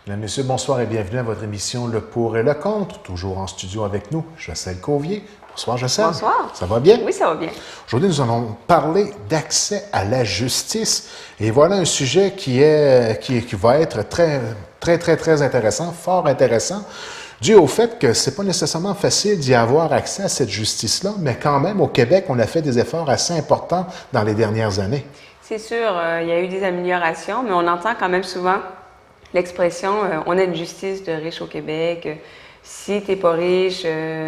Mesdames, Messieurs, bonsoir et bienvenue à votre émission Le Pour et le Contre, toujours en studio avec nous, Jocelyne Cauvier. Bonsoir, Jocelyne. Bonsoir. Ça va bien? Oui, ça va bien. Aujourd'hui, nous allons parler d'accès à la justice. Et voilà un sujet qui va être très intéressant, fort intéressant, dû au fait que c'est pas nécessairement facile d'y avoir accès à cette justice-là, mais quand même, au Québec, on a fait des efforts assez importants dans les dernières années. C'est sûr, il y a eu des améliorations, mais on entend quand même souvent l'expression on a une justice de riches au Québec. Si tu n'es pas riche,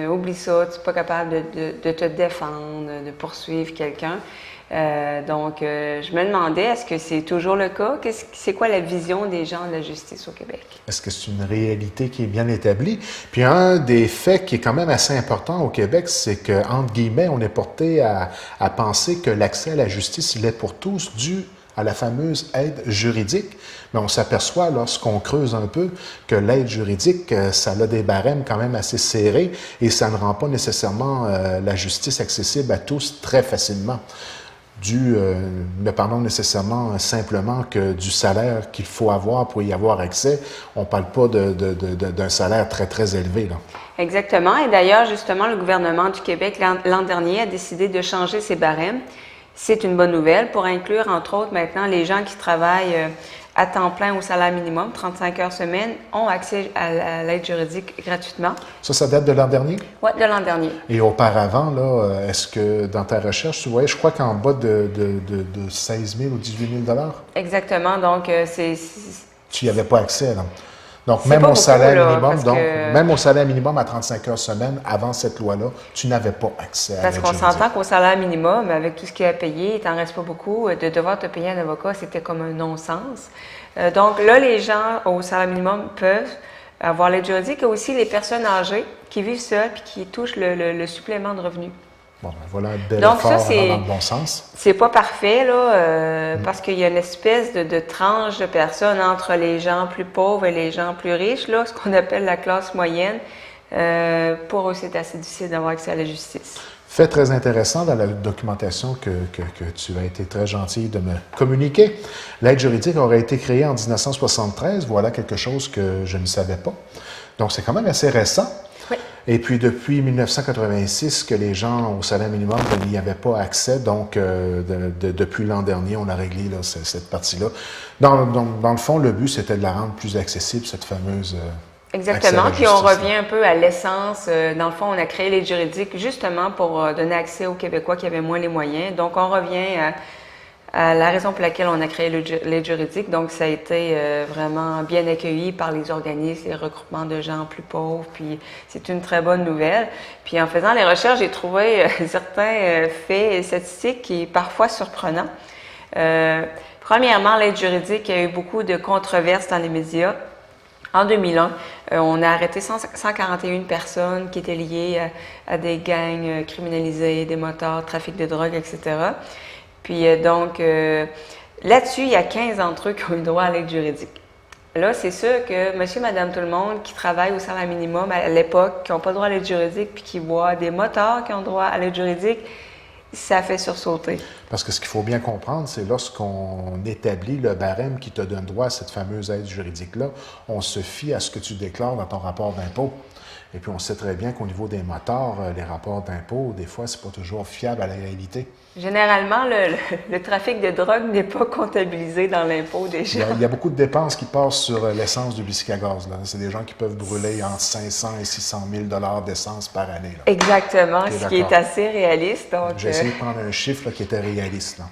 oublie ça, tu n'es pas capable de te défendre, de poursuivre quelqu'un. Je me demandais, est-ce que c'est toujours le cas? C'est quoi la vision des gens de la justice au Québec? Est-ce que c'est une réalité qui est bien établie? Puis un des faits qui est quand même assez important au Québec, c'est que, entre guillemets, on est porté à penser que l'accès à la justice, il est pour tous dû à la fameuse aide juridique. Mais on s'aperçoit, lorsqu'on creuse un peu, que l'aide juridique, ça a des barèmes quand même assez serrés et ça ne rend pas nécessairement la justice accessible à tous très facilement. Ne parlons nécessairement simplement que du salaire qu'il faut avoir pour y avoir accès. On ne parle pas d'un salaire très élevé, là. Exactement. Et d'ailleurs, justement, le gouvernement du Québec, l'an dernier, a décidé de changer ses barèmes. C'est une bonne nouvelle pour inclure, entre autres, maintenant, les gens qui travaillent à temps plein au salaire minimum, 35 heures semaine, ont accès à l'aide juridique gratuitement. Ça date de l'an dernier? Oui, de l'an dernier. Et auparavant, là, est-ce que dans ta recherche, tu voyais, je crois qu'en bas de 16 000 ou 18 000 $? Exactement. Donc, Tu n'y avais pas accès, là. Donc, même au salaire minimum, même au salaire minimum à 35 heures semaine, avant cette loi-là, tu n'avais pas accès à l'aide juridique. Parce qu'on s'entend qu'au salaire minimum, avec tout ce qu'il y a à payer, il t'en reste pas beaucoup. De devoir te payer un avocat, c'était comme un non-sens. Donc là, les gens au salaire minimum peuvent avoir l'aide juridique. Il y a aussi les personnes âgées qui vivent seules et qui touchent le supplément de revenus. Bon, ben voilà un bel Donc, effort ça, dans le bon sens. C'est pas parfait, là, parce qu'il y a une espèce de tranche de personnes entre les gens plus pauvres et les gens plus riches, là, ce qu'on appelle la classe moyenne. Pour eux, c'est assez difficile d'avoir accès à la justice. Fait très intéressant dans la documentation que tu as été très gentil de me communiquer. L'aide juridique aurait été créée en 1973. Voilà quelque chose que je ne savais pas. Donc, c'est quand même assez récent. Oui. Et puis, depuis 1986, que les gens au salaire minimum n'y avaient pas accès. Donc, depuis l'an dernier, on a réglé là, cette partie-là. Dans le fond, le but, c'était de la rendre plus accessible, cette fameuse Exactement. Puis on revient un peu à l'essence. Dans le fond, on a créé l'aide juridique justement pour donner accès aux Québécois qui avaient moins les moyens. Donc, on revient à la raison pour laquelle on a créé l'aide juridique. Donc, ça a été vraiment bien accueilli par les organismes, les regroupements de gens plus pauvres. Puis, c'est une très bonne nouvelle. Puis, en faisant les recherches, j'ai trouvé certains faits et statistiques qui sont parfois surprenants. Premièrement, l'aide juridique, il y a eu beaucoup de controverses dans les médias. En 2001, on a arrêté 141 personnes qui étaient liées à des gangs criminalisés, des motards, trafic de drogue, etc. Puis là-dessus, il y a 15 d'entre eux qui ont eu droit à l'aide juridique. Là, c'est sûr que monsieur, madame, tout le monde qui travaille au salaire minimum à l'époque, qui n'ont pas le droit à l'aide juridique, puis qui voient des motards qui ont droit à l'aide juridique, ça fait sursauter. Parce que ce qu'il faut bien comprendre, c'est lorsqu'on établit le barème qui te donne droit à cette fameuse aide juridique-là, on se fie à ce que tu déclares dans ton rapport d'impôt. Et puis, on sait très bien qu'au niveau des motards, les rapports d'impôt, des fois, c'est pas toujours fiable à la réalité. Généralement, le trafic de drogue n'est pas comptabilisé dans l'impôt des gens. Il y a beaucoup de dépenses qui passent sur l'essence du bicycle à gaz. C'est des gens qui peuvent brûler entre 500 et 600 000 $ d'essence par année. Là. Exactement, ce qui est assez réaliste. J'ai essayé de prendre un chiffre là, qui était réaliste. Là.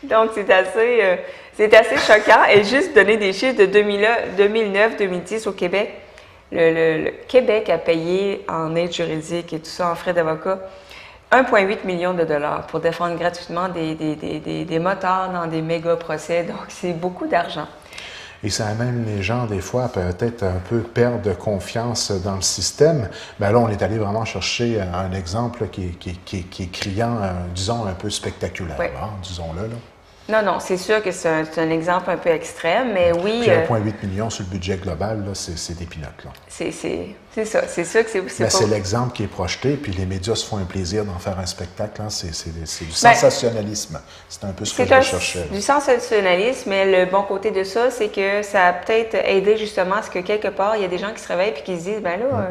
Donc, c'est assez choquant. Et juste donner des chiffres de 2009-2010 au Québec. Le Québec a payé en aide juridique et tout ça en frais d'avocat 1,8 million de dollars pour défendre gratuitement des motards dans des méga procès. Donc, c'est beaucoup d'argent. Et ça amène les gens, des fois, à peut-être un peu perdre confiance dans le système. Mais là, on est allé vraiment chercher un exemple qui est criant, disons, un peu spectaculaire, oui. Disons-le. Là. Non, non, c'est sûr que c'est un exemple un peu extrême, mais oui. Puis 1,8 million sur le budget global, là, c'est des peanuts, là. C'est ça. C'est sûr que c'est C'est l'exemple qui est projeté, puis les médias se font un plaisir d'en faire un spectacle. Hein. C'est du sensationnalisme. C'est un peu ce que je recherchais. C'est du sensationnalisme, mais le bon côté de ça, c'est que ça a peut-être aidé justement à ce que quelque part, il y a des gens qui se réveillent et qui se disent, ben là,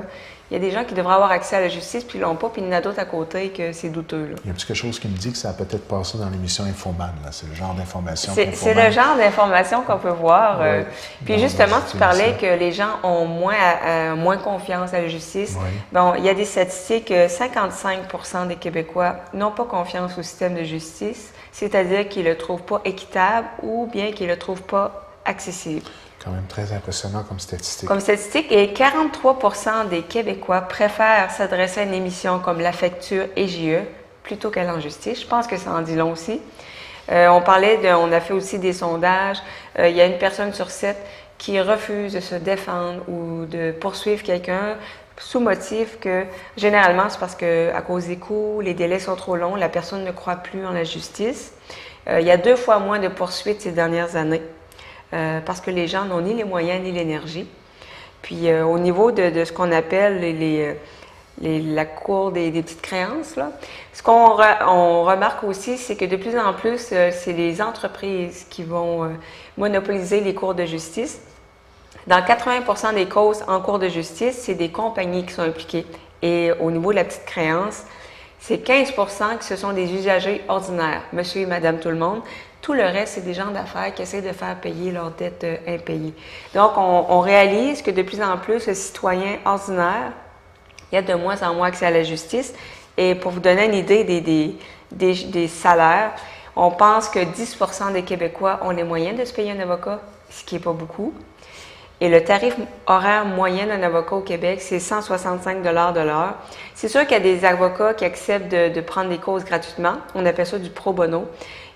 il y a des gens qui devraient avoir accès à la justice, puis ils l'ont pas, puis il y en a d'autres à côté que c'est douteux. Là. Il y a quelque chose qui me dit que ça a peut-être passé dans l'émission Infoman. C'est le genre d'information C'est le genre d'information qu'on peut voir. Ouais. Puis justement, tu parlais que les gens ont moins confiance à la justice. Oui. Bon, il y a des statistiques, 55% des Québécois n'ont pas confiance au système de justice, c'est-à-dire qu'ils ne le trouvent pas équitable ou bien qu'ils ne le trouvent pas accessible. Quand même très impressionnant comme statistique. Comme statistique, et 43% des Québécois préfèrent s'adresser à une émission comme La Facture et JE plutôt qu'aller en justice. Je pense que ça en dit long aussi. On a fait aussi des sondages. Il y a une personne sur 7 qui refuse de se défendre ou de poursuivre quelqu'un sous motif que, généralement, c'est parce qu'à cause des coûts, les délais sont trop longs, la personne ne croit plus en la justice. Il y a 2 fois moins de poursuites ces dernières années. Parce que les gens n'ont ni les moyens ni l'énergie. Puis au niveau de ce qu'on appelle la cour des petites créances, là, ce qu'on remarque aussi, c'est que de plus en plus, c'est les entreprises qui vont monopoliser les cours de justice. Dans 80% des causes en cours de justice, c'est des compagnies qui sont impliquées. Et au niveau de la petite créance, c'est 15% qui ce sont des usagers ordinaires, monsieur et madame tout le monde. Tout le reste, c'est des gens d'affaires qui essaient de faire payer leurs dettes impayées. Donc, on réalise que de plus en plus, le citoyen ordinaire, il y a de moins en moins accès à la justice. Et pour vous donner une idée des salaires, on pense que 10% des Québécois ont les moyens de se payer un avocat, ce qui n'est pas beaucoup. Et le tarif horaire moyen d'un avocat au Québec, c'est 165 de l'heure. C'est sûr qu'il y a des avocats qui acceptent de prendre des causes gratuitement. On appelle ça du pro bono.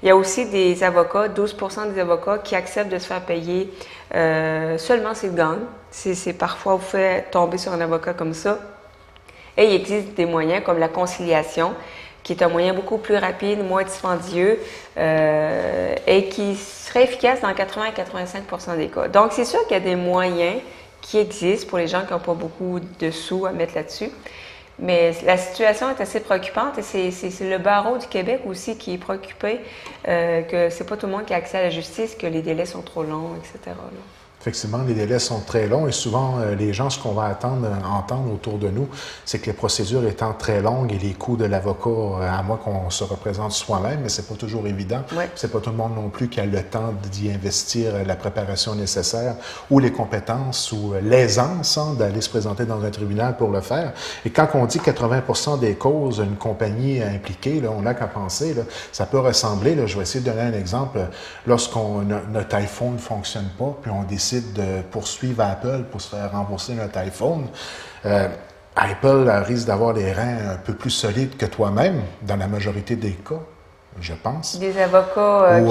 Il y a aussi des avocats, 12% des avocats qui acceptent de se faire payer seulement s'ils gagnent. C'est parfois vous fait tomber sur un avocat comme ça. Et il existe des moyens comme la conciliation, qui est un moyen beaucoup plus rapide, moins dispendieux et qui serait efficace dans 80 à 85% des cas. Donc, c'est sûr qu'il y a des moyens qui existent pour les gens qui n'ont pas beaucoup de sous à mettre là-dessus. Mais la situation est assez préoccupante et c'est le barreau du Québec aussi qui est préoccupé que c'est pas tout le monde qui a accès à la justice, que les délais sont trop longs, etc. là. Effectivement, les délais sont très longs et souvent, les gens, ce qu'on va entendre autour de nous, c'est que les procédures étant très longues et les coûts de l'avocat, à moins qu'on se représente soi-même, mais c'est pas toujours évident. Ouais. C'est pas tout le monde non plus qui a le temps d'y investir la préparation nécessaire ou les compétences ou l'aisance d'aller se présenter dans un tribunal pour le faire. Et quand on dit 80% des causes, une compagnie impliquée, là, on n'a qu'à penser, là, ça peut ressembler, là, je vais essayer de donner un exemple, notre iPhone ne fonctionne pas, puis on décide de poursuivre Apple pour se faire rembourser notre iPhone, Apple risque d'avoir des reins un peu plus solides que toi-même, dans la majorité des cas, je pense. Des avocats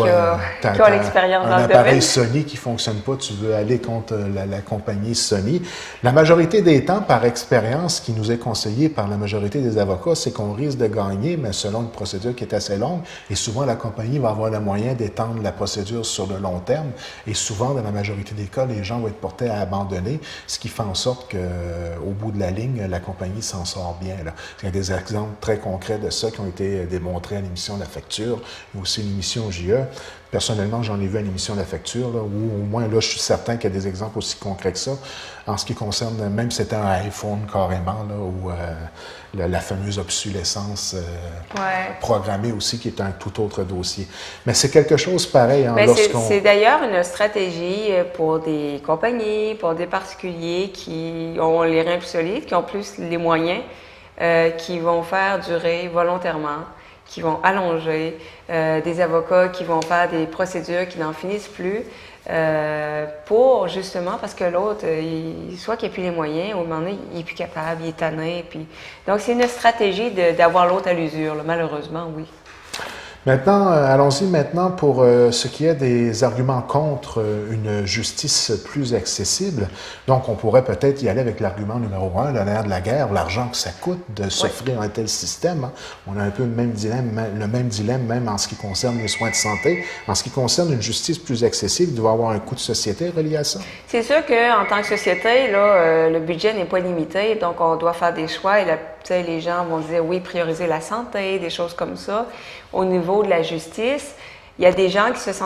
qui ont l'expérience dans le domaine. Un appareil Sony qui ne fonctionne pas, tu veux aller contre la compagnie Sony. La majorité des temps, par expérience, qui nous est conseillée par la majorité des avocats, c'est qu'on risque de gagner, mais selon une procédure qui est assez longue. Et souvent, la compagnie va avoir le moyen d'étendre la procédure sur le long terme. Et souvent, dans la majorité des cas, les gens vont être portés à abandonner, ce qui fait en sorte qu'au bout de la ligne, la compagnie s'en sort bien. Là. Il y a des exemples très concrets de ça qui ont été démontrés à l'émission de La Facture. Il y a aussi une émission JE. Personnellement, j'en ai vu une émission de La Facture, là, où au moins, là, je suis certain qu'il y a des exemples aussi concrets que ça. En ce qui concerne, même si c'était un iPhone carrément, là, ou la fameuse obsolescence programmée aussi, qui est un tout autre dossier. Mais c'est quelque chose pareil. Hein, c'est d'ailleurs une stratégie pour des compagnies, pour des particuliers qui ont les reins plus solides, qui ont plus les moyens, qui vont faire durer volontairement, qui vont allonger, des avocats qui vont faire des procédures qui n'en finissent plus, pour justement, parce que l'autre, soit qu'il n'a plus les moyens, au moment donné, il n'est plus capable, il est tanné. Puis... Donc, c'est une stratégie d'avoir l'autre à l'usure, là, malheureusement, oui. Maintenant, allons-y maintenant pour ce qui est des arguments contre une justice plus accessible. Donc, on pourrait peut-être y aller avec l'argument numéro 1, le nerf de la guerre, l'argent que ça coûte de s'offrir un tel système. Hein. On a un peu le même dilemme même en ce qui concerne les soins de santé. En ce qui concerne une justice plus accessible, il doit y avoir un coût de société relié à ça. C'est sûr qu'en tant que société, là, le budget n'est pas limité, donc on doit faire des choix et les gens vont dire oui, prioriser la santé, des choses comme ça. Au niveau de la justice, il y a des gens qui ne se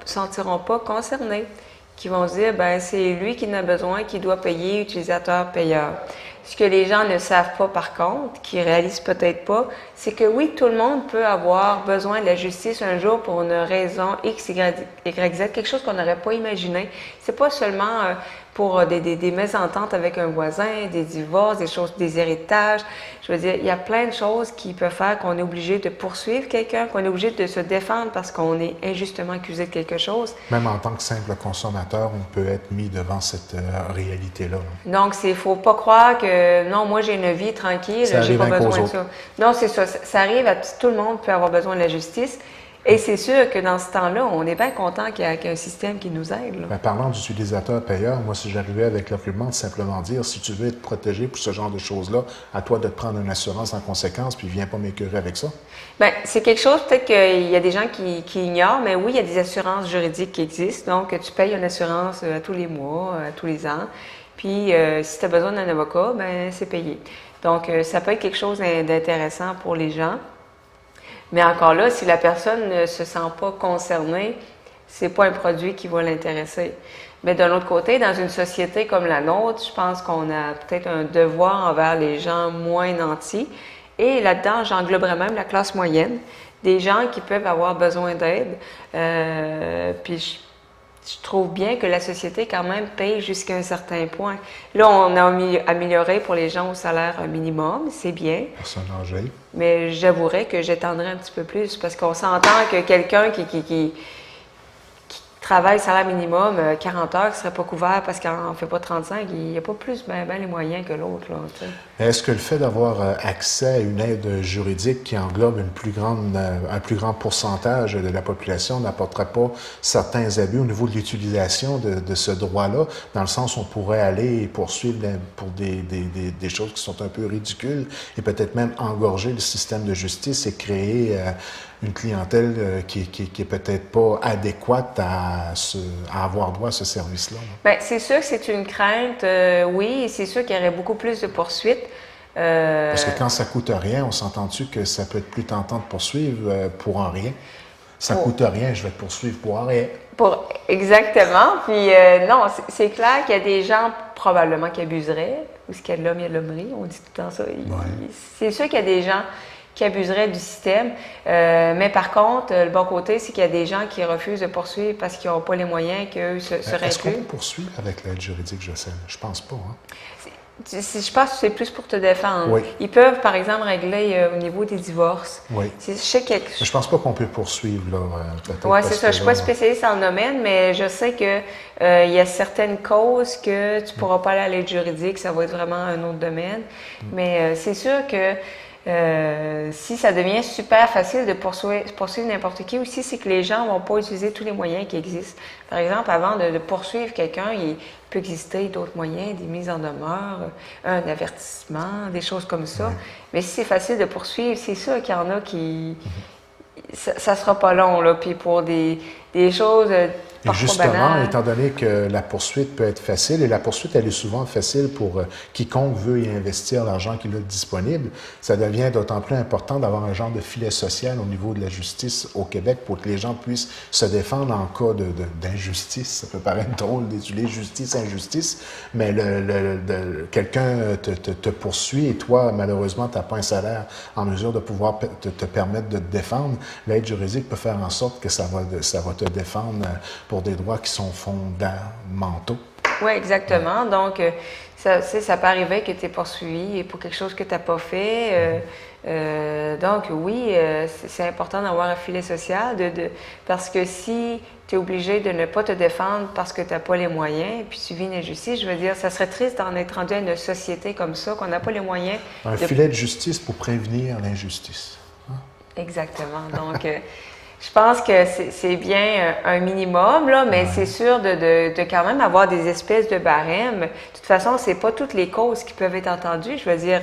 sentiront pas concernés, qui vont dire ben c'est lui qui en a besoin, qui doit payer, utilisateur-payeur. Ce que les gens ne savent pas par contre, qui réalisent peut-être pas, c'est que oui, tout le monde peut avoir besoin de la justice un jour pour une raison X, Y, Z, quelque chose qu'on n'aurait pas imaginé. C'est pas seulement pour des mésententes avec un voisin, des divorces, des choses, des héritages. Je veux dire, il y a plein de choses qui peuvent faire qu'on est obligé de poursuivre quelqu'un, qu'on est obligé de se défendre parce qu'on est injustement accusé de quelque chose. Même en tant que simple consommateur, on peut être mis devant cette réalité-là. Donc, il ne faut pas croire que non, moi j'ai une vie tranquille, j'ai pas besoin de ça. Non, c'est ça. Ça arrive à tout le monde peut avoir besoin de la justice. Et c'est sûr que dans ce temps-là, on est bien content qu'il y ait un système qui nous aide. Là. Parlant d'utilisateur-payeur, moi, si j'arrivais avec l'argument de simplement dire, si tu veux être protégé pour ce genre de choses-là, à toi de te prendre une assurance en conséquence, puis viens pas m'écœurer avec ça. Bien, c'est quelque chose, peut-être qu'il y a des gens qui ignorent, mais oui, il y a des assurances juridiques qui existent. Donc, tu payes une assurance à tous les mois, à tous les ans. Puis, si tu as besoin d'un avocat, ben c'est payé. Donc, ça peut être quelque chose d'intéressant pour les gens. Mais encore là, si la personne ne se sent pas concernée, c'est pas un produit qui va l'intéresser. Mais d'un autre côté, dans une société comme la nôtre, je pense qu'on a peut-être un devoir envers les gens moins nantis. Et là-dedans, j'engloberais même la classe moyenne, des gens qui peuvent avoir besoin d'aide. Puis je trouve bien que la société, quand même, paye jusqu'à un certain point. Là, on a amélioré pour les gens au salaire minimum, c'est bien. Personne âgée. Mais j'avouerais que j'étendrais un petit peu plus parce qu'on s'entend que quelqu'un qui travaille salaire minimum 40 heures, qui ne serait pas couvert parce qu'il n'en fait pas 35, il n'y a pas plus ben les moyens que l'autre. Est-ce que le fait d'avoir accès à une aide juridique qui englobe un plus grand pourcentage de la population n'apporterait pas certains abus au niveau de l'utilisation de ce droit-là, dans le sens où on pourrait aller et poursuivre pour des choses qui sont un peu ridicules et peut-être même engorger le système de justice et créer une clientèle qui est peut-être pas adéquate à avoir droit à ce service-là? Bien, c'est sûr que c'est une crainte, oui, c'est sûr qu'il y aurait beaucoup plus de poursuites. Parce que quand ça coûte rien, on s'entend-tu que ça peut être plus tentant de poursuivre pour un rien? Ça coûte rien, je vais te poursuivre pour un rien. Exactement. Puis non, c'est clair qu'il y a des gens probablement qui abuseraient, ou ce qu'il y a de l'homme, il y a de l'hommerie, on dit tout le temps ça. C'est sûr qu'il y a des gens qui abuseraient du système. Mais par contre, le bon côté, c'est qu'il y a des gens qui refusent de poursuivre parce qu'ils n'ont pas les moyens qu'eux seraient Est-ce qu'on peut poursuivre avec l'aide juridique, Jocelyne? Je pense pas. Hein? Je pense que c'est plus pour te défendre. Oui. Ils peuvent, par exemple, régler au niveau des divorces. Oui. Je pense pas qu'on peut poursuivre, là, peut-être. Oui, c'est ça. Je ne suis pas spécialiste en domaine, mais je sais que il y a certaines causes que tu ne pourras pas aller à l'aide juridique. Ça va être vraiment un autre domaine. Mais c'est sûr que si ça devient super facile de poursuivre n'importe qui aussi, c'est que les gens ne vont pas utiliser tous les moyens qui existent. Par exemple, avant de poursuivre quelqu'un, il peut exister d'autres moyens, des mises en demeure, un avertissement, des choses comme ça. Mais si c'est facile de poursuivre, c'est sûr qu'il y en a qui... Ça ne sera pas long, là. Puis pour des choses... Et justement, étant donné que la poursuite peut être facile, et la poursuite, elle est souvent facile pour quiconque veut y investir l'argent qu'il a disponible, ça devient d'autant plus important d'avoir un genre de filet social au niveau de la justice au Québec pour que les gens puissent se défendre en cas d'injustice. Ça peut paraître drôle d'étudier justice, injustice, mais quelqu'un te poursuit et toi, malheureusement, tu n'as pas un salaire en mesure de pouvoir te permettre de te défendre. L'aide juridique peut faire en sorte que ça va te défendre pour des droits qui sont fondamentaux. Oui, exactement. Donc, ça peut arriver que tu es poursuivi pour quelque chose que tu n'as pas fait. Donc, oui, c'est important d'avoir un filet social parce que si tu es obligé de ne pas te défendre parce que tu n'as pas les moyens, puis tu vis une injustice, je veux dire, ça serait triste d'en être rendu à une société comme ça, qu'on n'a pas les moyens. Un filet de justice pour prévenir l'injustice. exactement. Donc, je pense que c'est bien un minimum, là, mais c'est sûr de quand même avoir des espèces de barèmes. De toute façon, c'est pas toutes les causes qui peuvent être entendues. Je veux dire,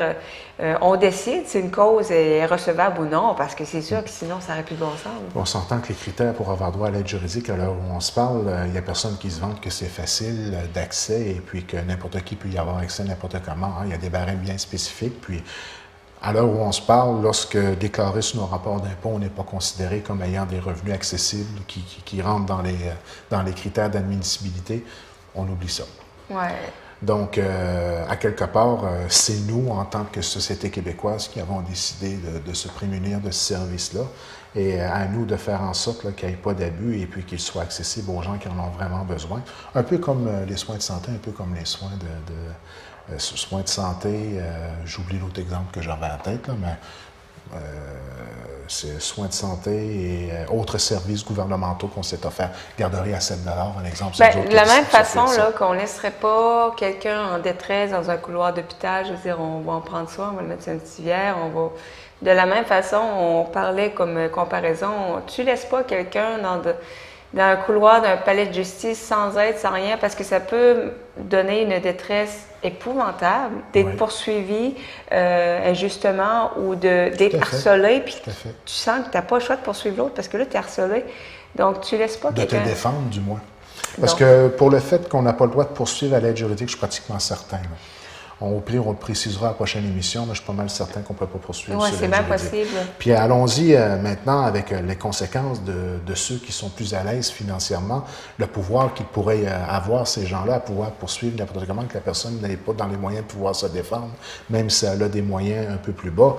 on décide si une cause est recevable ou non, parce que c'est sûr que sinon, ça n'aurait plus de bon sens. On s'entend que les critères pour avoir droit à l'aide juridique, à l'heure où on se parle, il n'y a personne qui se vante que c'est facile d'accès et puis que n'importe qui peut y avoir accès n'importe comment. Hein. Il y a des barèmes bien spécifiques. Puis, à l'heure où on se parle, lorsque déclaré sur nos rapports d'impôt, on n'est pas considéré comme ayant des revenus accessibles qui rentrent dans les critères d'admissibilité, on oublie ça. Ouais. Donc, à quelque part, c'est nous, en tant que société québécoise, qui avons décidé de se prémunir de ce service-là. Et à nous de faire en sorte qu'il n'y ait pas d'abus et puis qu'il soit accessible aux gens qui en ont vraiment besoin. Un peu comme les soins de santé, un peu comme les soins soins de santé. J'oublie l'autre exemple que j'avais en tête, là, mais c'est soins de santé et autres services gouvernementaux qu'on s'est offert. Garderie à 7 un exemple. De la même façon qu'on ne laisserait pas quelqu'un en détresse dans un couloir d'hôpital, je veux dire, on va en prendre soin, on va le mettre sur une civière, on va... De la même façon, on parlait comme comparaison, tu ne laisses pas quelqu'un dans un couloir d'un palais de justice sans aide, sans rien, parce que ça peut donner une détresse épouvantable, d'être poursuivi injustement ou d'être harcelé, puis tu sens que tu n'as pas le choix de poursuivre l'autre parce que là, tu es harcelé. Donc, tu ne laisses pas quelqu'un... De te défendre, du moins. Parce que pour le fait qu'on n'a pas le droit de poursuivre à l'aide juridique, je suis pratiquement certain. Là. Au pire, on le précisera à la prochaine émission, mais je suis pas mal certain qu'on ne peut pas poursuivre. Oui, c'est bien possible. Puis allons-y maintenant avec les conséquences de ceux qui sont plus à l'aise financièrement, le pouvoir qu'ils pourraient avoir, ces gens-là, à pouvoir poursuivre n'importe comment, que la personne n'est pas dans les moyens de pouvoir se défendre, même si elle a des moyens un peu plus bas,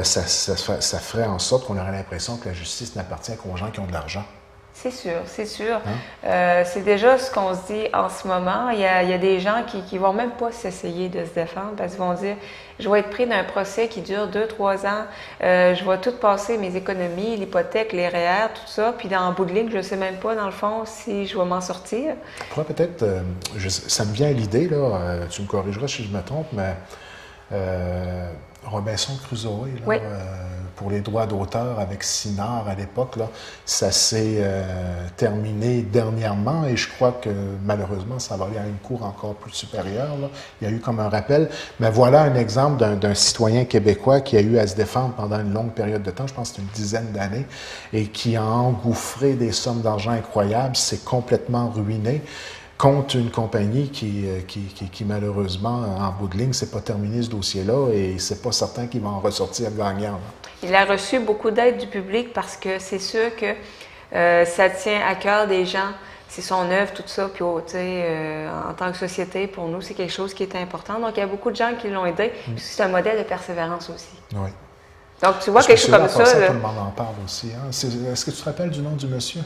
ça ferait en sorte qu'on aurait l'impression que la justice n'appartient qu'aux gens qui ont de l'argent. C'est sûr, c'est sûr. Hein? C'est déjà ce qu'on se dit en ce moment. Il y a des gens qui vont même pas s'essayer de se défendre parce qu'ils vont dire « Je vais être pris d'un procès qui dure 2-3 ans, je vais tout passer, mes économies, l'hypothèque, les REER, tout ça, puis dans le bout de ligne, je ne sais même pas, dans le fond, si je vais m'en sortir. » Peut-être, ça me vient à l'idée, là, tu me corrigeras si je me trompe, mais Robinson Crusoe, là, oui. Pour les droits d'auteur avec Sinard à l'époque, là, ça s'est terminé dernièrement et je crois que malheureusement, ça va aller à une cour encore plus supérieure. Là. Il y a eu comme un rappel. Mais voilà un exemple d'un citoyen québécois qui a eu à se défendre pendant une longue période de temps, je pense que c'est une dizaine d'années, et qui a engouffré des sommes d'argent incroyables, s'est complètement ruiné contre une compagnie qui malheureusement, en bout de ligne, c'est pas terminé ce dossier-là et c'est pas certain qu'il va en ressortir gagnant. Là. Il a reçu beaucoup d'aide du public parce que c'est sûr que ça tient à cœur des gens. C'est son œuvre, tout ça. Puis, en tant que société, pour nous, c'est quelque chose qui est important. Donc, il y a beaucoup de gens qui l'ont aidé. Puis, c'est un modèle de persévérance aussi. Oui. Donc, tu vois quelque chose comme ça. Tout le monde en parle aussi. Hein? Est-ce que tu te rappelles du nom du monsieur?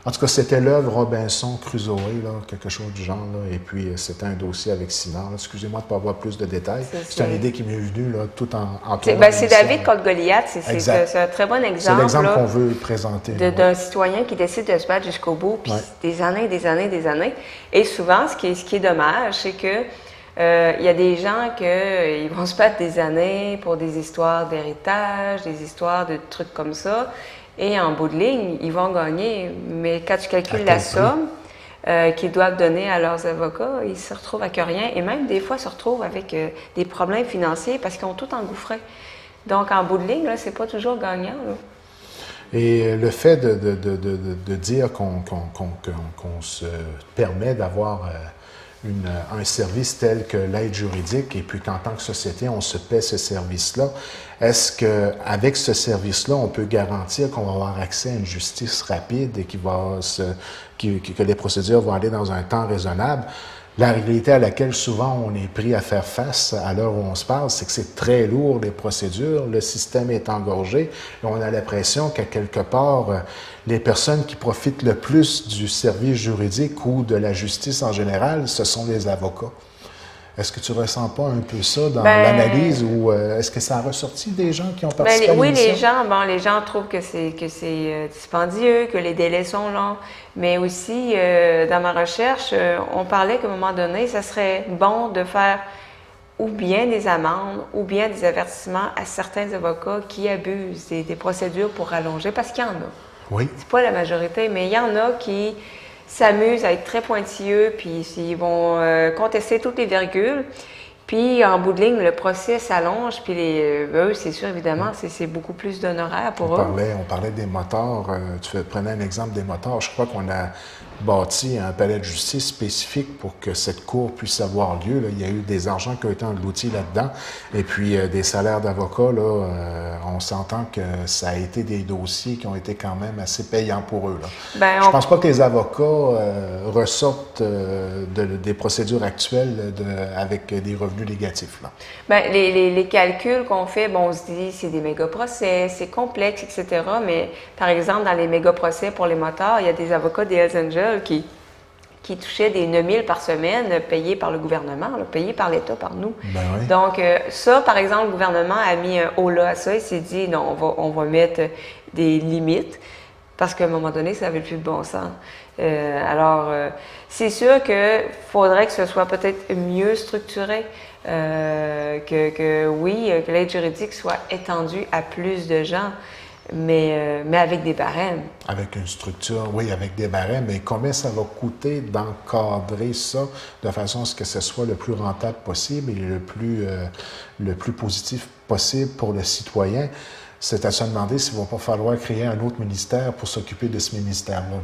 En tout cas, c'était l'œuvre Robinson Crusoe, là, quelque chose du genre. Là, et puis, c'était un dossier avec Sinard. Excusez-moi de ne pas avoir plus de détails. C'est une idée qui m'est venue là, tout en c'est David contre Goliath. C'est un très bon exemple. C'est l'exemple qu'on veut présenter. D'un citoyen qui décide de se battre jusqu'au bout, puis des années. Et souvent, ce qui est dommage, c'est que il y a des gens qui vont se battre des années pour des histoires d'héritage, des histoires de trucs comme ça. Et en bout de ligne, ils vont gagner. Mais quand tu calcules la somme qu'ils doivent donner à leurs avocats, ils se retrouvent avec rien. Et même des fois, se retrouvent avec des problèmes financiers parce qu'ils ont tout engouffré. Donc, en bout de ligne, là, c'est pas toujours gagnant. Là. Et le fait de dire qu'on se permet d'avoir un service tel que l'aide juridique et puis qu'en tant que société, on se paie ce service-là, est-ce qu'avec ce service-là, on peut garantir qu'on va avoir accès à une justice rapide et que les procédures vont aller dans un temps raisonnable? La réalité à laquelle souvent on est pris à faire face à l'heure où on se parle, c'est que c'est très lourd les procédures, le système est engorgé et on a l'impression qu'à quelque part, les personnes qui profitent le plus du service juridique ou de la justice en général, ce sont les avocats. Est-ce que tu ne ressens pas un peu ça dans l'analyse ou est-ce que ça a ressorti des gens qui ont participé à l'émission? Oui, les gens trouvent que c'est dispendieux, que les délais sont longs. Mais aussi, dans ma recherche, on parlait qu'à un moment donné, ça serait bon de faire ou bien des amendes, ou bien des avertissements à certains avocats qui abusent des procédures pour rallonger, parce qu'il y en a. Oui. C'est pas la majorité, mais il y en a qui s'amusent à être très pointilleux, puis ils vont contester toutes les virgules. Puis, en bout de ligne, le procès s'allonge, puis eux, c'est sûr, évidemment, c'est beaucoup plus d'honoraires pour eux. On parlait des motards. Tu prenais un exemple des motards. Je crois qu'on a bâti un palais de justice spécifique pour que cette cour puisse avoir lieu. Là. Il y a eu des argents qui ont été engloutis là-dedans. Et puis, des salaires d'avocats, là, on s'entend que ça a été des dossiers qui ont été quand même assez payants pour eux. Là. Je pense pas que les avocats ressortent des procédures actuelles avec des revenus négatifs. Là. Bien, les calculs qu'on fait, bon, on se dit c'est des méga-procès, c'est complexe, etc. Mais par exemple, dans les méga-procès pour les motards, il y a des avocats des Hells Angels qui touchaient des 9 000 par semaine payés par le gouvernement, là, payés par l'État, par nous. Ben oui. Donc, ça, par exemple, le gouvernement a mis un haut-là à ça. Il s'est dit, non, on va mettre des limites parce qu'à un moment donné, ça n'avait plus de bon sens. C'est sûr qu'il faudrait que ce soit peut-être mieux structuré, que l'aide juridique soit étendue à plus de gens, mais avec des barèmes. Avec une structure, oui, avec des barèmes, mais combien ça va coûter d'encadrer ça de façon à ce que ce soit le plus rentable possible et le plus positif possible pour le citoyen? C'est à se demander s'il ne va pas falloir créer un autre ministère pour s'occuper de ce ministère-là.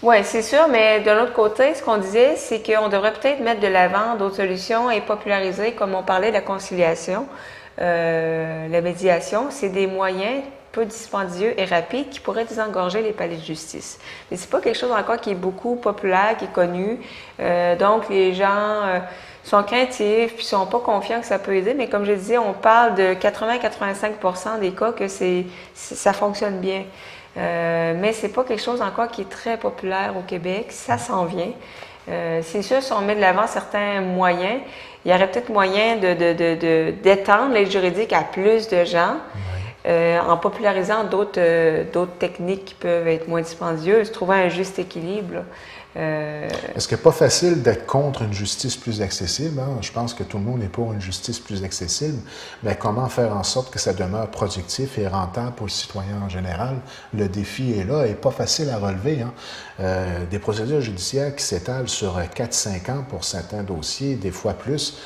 Oui, c'est sûr, mais de l'autre côté, ce qu'on disait, c'est qu'on devrait peut-être mettre de l'avant d'autres solutions et populariser, comme on parlait de la conciliation, la médiation. C'est des moyens peu dispendieux et rapides qui pourraient désengorger les palais de justice. Mais c'est pas quelque chose encore qui est beaucoup populaire, qui est connu. Donc, les gens sont craintifs puis sont pas confiants que ça peut aider. Mais comme je disais, on parle de 80-85% des cas que ça fonctionne bien. Mais c'est pas quelque chose encore qui est très populaire au Québec. Ça s'en vient. C'est sûr, si on met de l'avant certains moyens, il y aurait peut-être moyen d'étendre l'aide juridique à plus de gens. En popularisant d'autres techniques qui peuvent être moins dispendieuses, trouver un juste équilibre. Est-ce que n'est pas facile d'être contre une justice plus accessible? Hein? Je pense que tout le monde est pour une justice plus accessible. Mais comment faire en sorte que ça demeure productif et rentable pour le citoyen en général? Le défi est là et pas facile à relever. Hein? Des procédures judiciaires qui s'étalent sur 4-5 ans pour certains dossiers, des fois plus,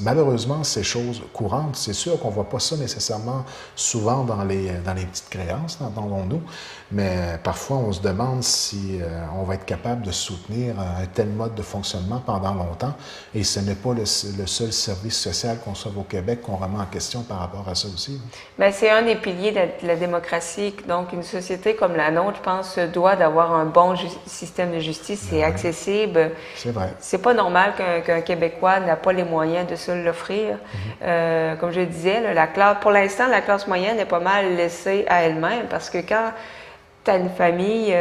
malheureusement, c'est chose courante. C'est sûr qu'on ne voit pas ça nécessairement souvent dans les petites créances, entendons-nous, mais parfois on se demande si on va être capable de soutenir un tel mode de fonctionnement pendant longtemps, et ce n'est pas le seul service social qu'on sauve au Québec qu'on remet en question par rapport à ça aussi. Bien, c'est un des piliers de la démocratie. Donc, une société comme la nôtre, je pense, doit d'avoir un bon système de justice et accessible. C'est vrai. C'est pas normal qu'un Québécois n'a pas les moyens de se l'offrir. Comme je disais, pour l'instant, la classe moyenne est pas mal laissée à elle-même parce que quand tu as une famille,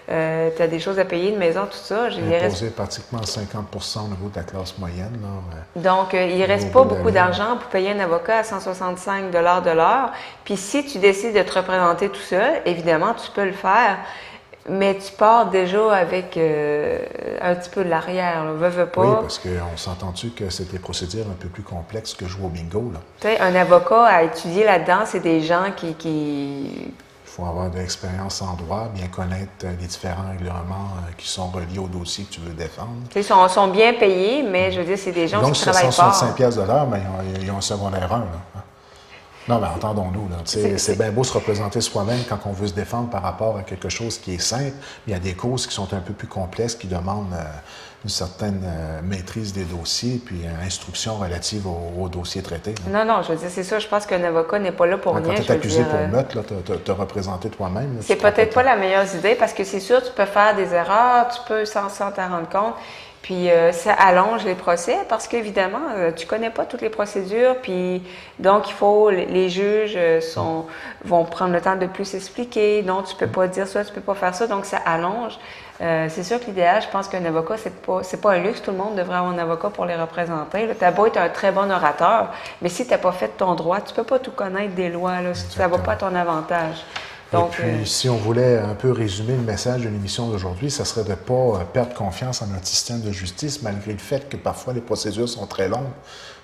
tu as des choses à payer, une maison, tout ça. Imposé pratiquement 50% au niveau de la classe moyenne. Là, donc, il ne reste pas beaucoup d'argent pour payer un avocat à 165 de l'heure. Puis si tu décides de te représenter tout seul, évidemment, tu peux le faire. Mais tu pars déjà avec un petit peu de l'arrière, veux pas. Oui, parce qu'on s'entend-tu que c'est des procédures un peu plus complexes que jouer au bingo, là. Tu sais, un avocat à étudier là-dedans, c'est des gens qui... Il faut avoir de l'expérience en droit, bien connaître les différents règlements qui sont reliés au dossier que tu veux défendre. Ils sont bien payés, mais je veux dire, c'est des gens qui travaillent fort. Donc, 165$ de l'heure, mais ils ont un secondaire 1, là. Non, mais entendons-nous, là. C'est bien beau se représenter soi-même quand on veut se défendre par rapport à quelque chose qui est simple. Il y a des causes qui sont un peu plus complexes, qui demandent une certaine maîtrise des dossiers, puis instruction relative aux dossiers traités. Là. Non, je veux dire, c'est ça. Je pense qu'un avocat n'est pas là pour rien. Quand tu es accusé pour meurtre, te représenter toi-même. C'est peut-être pas la meilleure idée, parce que c'est sûr, tu peux faire des erreurs, tu peux sans t'en rendre compte. Puis ça allonge les procès parce qu'évidemment, tu connais pas toutes les procédures. Puis donc, les juges vont prendre le temps de plus expliquer. Non, tu peux pas dire ça, tu peux pas faire ça. Donc, ça allonge. C'est sûr que l'idéal, je pense qu'un avocat, c'est pas un luxe. Tout le monde devrait avoir un avocat pour les représenter. Tu as beau être un très bon orateur, mais si tu n'as pas fait ton droit, tu peux pas tout connaître des lois. Là, ça va pas à ton avantage. Donc, et puis, si on voulait un peu résumer le message de l'émission d'aujourd'hui, ça serait de ne pas perdre confiance en notre système de justice, malgré le fait que parfois les procédures sont très longues.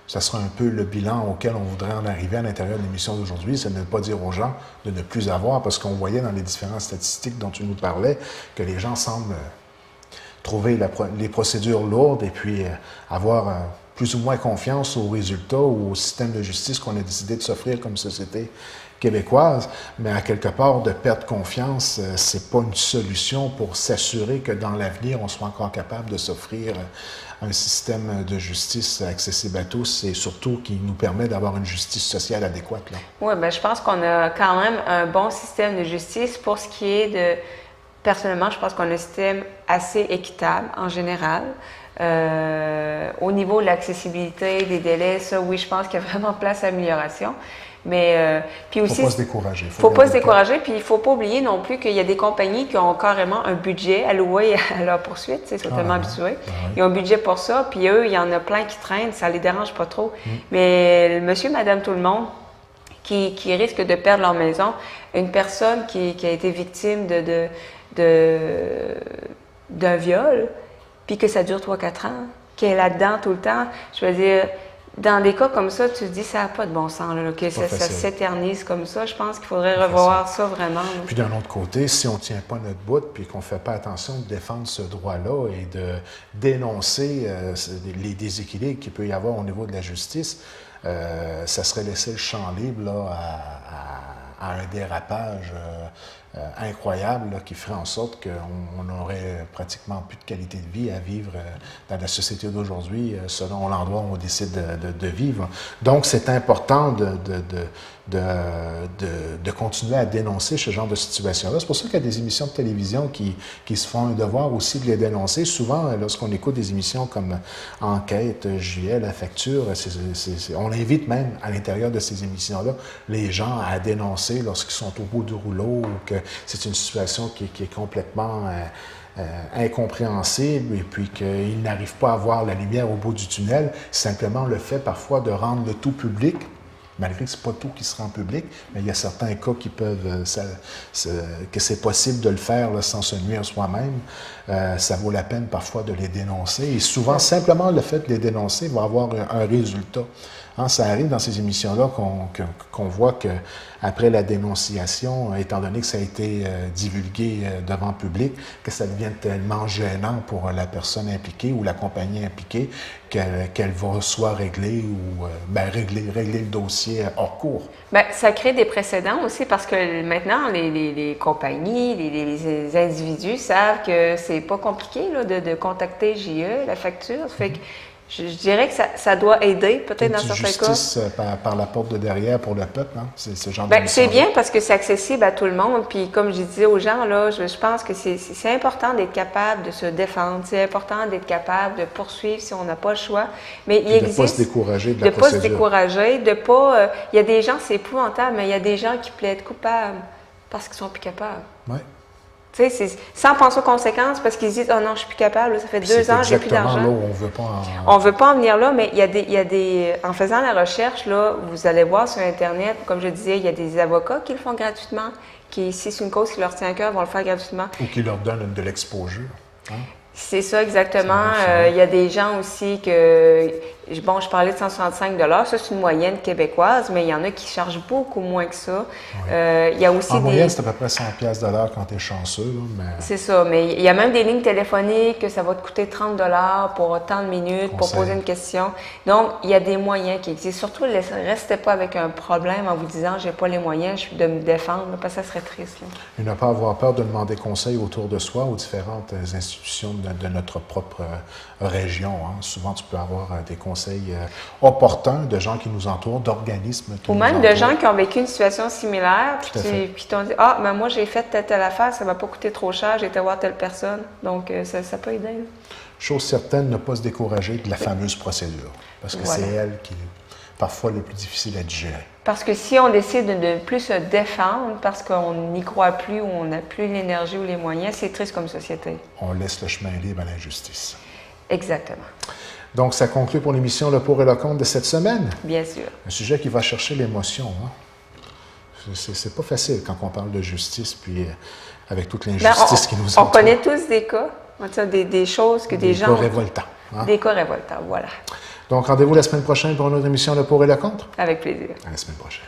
Ça sera un peu le bilan auquel on voudrait en arriver à l'intérieur de l'émission d'aujourd'hui, c'est de ne pas dire aux gens de ne plus avoir, parce qu'on voyait dans les différentes statistiques dont tu nous parlais que les gens semblent trouver les procédures lourdes et puis avoir plus ou moins confiance aux résultats ou au système de justice qu'on a décidé de s'offrir comme société québécoise, mais à quelque part, de perdre confiance, c'est pas une solution pour s'assurer que dans l'avenir, on soit encore capable de s'offrir un système de justice accessible à tous et surtout qui nous permet d'avoir une justice sociale adéquate. Oui, bien, je pense qu'on a quand même un bon système de justice pour ce qui est de... Personnellement, je pense qu'on a un système assez équitable en général. Au niveau de l'accessibilité, des délais, ça, oui, je pense qu'il y a vraiment place à amélioration. Mais puis aussi, faut pas se décourager. Faut pas se décourager, puis il faut pas oublier non plus qu'il y a des compagnies qui ont carrément un budget alloué à leur poursuite, ils sont tellement habitués. Ils ont un budget pour ça, puis eux, il y en a plein qui traînent, ça les dérange pas trop. Mais monsieur, madame, tout le monde qui risque de perdre leur maison, une personne qui a été victime d'un viol, puis que ça dure 3-4 ans, qu'elle est là-dedans tout le temps, je veux dire, dans des cas comme ça, tu te dis, ça n'a pas de bon sens, là, que ça s'éternise comme ça. Je pense qu'il faudrait revoir ça vraiment. Là. Puis d'un autre côté, si on ne tient pas notre bout, puis qu'on ne fait pas attention de défendre ce droit-là et de dénoncer les déséquilibres qu'il peut y avoir au niveau de la justice, ça serait laisser le champ libre là, à un dérapage incroyable là, qui ferait en sorte qu'on aurait pratiquement plus de qualité de vie à vivre dans la société d'aujourd'hui selon l'endroit où on décide de vivre. Donc, c'est important de continuer à dénoncer ce genre de situation-là. C'est pour ça qu'il y a des émissions de télévision qui se font un devoir aussi de les dénoncer. Souvent, lorsqu'on écoute des émissions comme Enquête, JL, La Facture, on invite même à l'intérieur de ces émissions-là les gens à dénoncer lorsqu'ils sont au bout du rouleau ou que c'est une situation qui est complètement incompréhensible et puis qu'ils n'arrivent pas à voir la lumière au bout du tunnel. Simplement le fait parfois de rendre le tout public, malgré que ce n'est pas tout qui se rend public, mais il y a certains cas qui peuvent, que c'est possible de le faire là, sans se nuire soi-même. Ça vaut la peine parfois de les dénoncer. Et souvent, simplement le fait de les dénoncer va avoir un résultat. Hein, ça arrive dans ces émissions-là qu'on voit qu'après la dénonciation, étant donné que ça a été divulgué devant le public, que ça devient tellement gênant pour la personne impliquée ou la compagnie impliquée qu'elle va soit régler ou régler le dossier hors cours. Bien, ça crée des précédents aussi parce que maintenant, les compagnies, les individus savent que c'est pas compliqué là, de contacter JE, la facture. Fait que je dirais que ça doit aider, peut-être dans certains cas. Justice par la porte de derrière pour le peuple, hein? C'est ce genre c'est bien parce que c'est accessible à tout le monde. Puis comme je disais aux gens, là, je pense que c'est important d'être capable de se défendre. C'est important d'être capable de poursuivre si on n'a pas le choix. Mais il existe... De ne pas se décourager de la procédure. De ne pas se décourager, de pas... il y a des gens, c'est épouvantable, mais il y a des gens qui plaident coupables parce qu'ils sont plus capables. Oui. Tu sais, sans penser aux conséquences, parce qu'ils disent « Oh non, je suis plus capable, là, ça fait 2 ans, j'ai plus d'argent. » On veut pas On veut pas en venir là, mais il y a des... En faisant la recherche, là, vous allez voir sur Internet, comme je disais, il y a des avocats qui le font gratuitement, qui, si c'est une cause qui leur tient à cœur, vont le faire gratuitement. Ou qui leur donnent de l'exposure. Hein? C'est ça, exactement. Il y a des gens aussi que... Bon, je parlais de 165 $, ça c'est une moyenne québécoise, mais il y en a qui chargent beaucoup moins que ça. Oui. Il y a aussi en moyenne, c'est à peu près 100$ quand tu es chanceux. Là, mais... C'est ça, mais il y a même des lignes téléphoniques que ça va te coûter 30$ pour tant de minutes, pour poser une question. Donc, il y a des moyens qui existent. Surtout, ne restez pas avec un problème en vous disant « j'ai pas les moyens de me défendre », parce que ça serait triste. Là. Et ne pas avoir peur de demander conseil autour de soi aux différentes institutions de notre propre région. Hein. Souvent, tu peux avoir des conseils opportuns de gens qui nous entourent, d'organismes qui ou nous même entourent. de gens qui ont vécu une situation similaire, puis qui t'ont dit « Ah, ben moi, j'ai fait telle affaire, ça ne m'a pas coûté trop cher, j'ai été voir telle personne. » Donc, ça peut aider. Là. Chose certaine, ne pas se décourager de la fameuse procédure, parce que c'est elle qui est parfois le plus difficile à digérer. Parce que si on décide de ne plus se défendre parce qu'on n'y croit plus ou on n'a plus l'énergie ou les moyens, c'est triste comme société. On laisse le chemin libre à l'injustice. Exactement. Donc, ça conclut pour l'émission Le pour et le contre de cette semaine. Bien sûr. Un sujet qui va chercher l'émotion. Hein? c'est pas facile quand on parle de justice, puis avec toute Ben, l'injustice qui nous on entoure. connaît tous des cas, des choses que des gens... Des cas révoltants. Hein? Des cas révoltants, voilà. Donc, rendez-vous la semaine prochaine pour une autre émission de Pour et le Contre. Avec plaisir. À la semaine prochaine.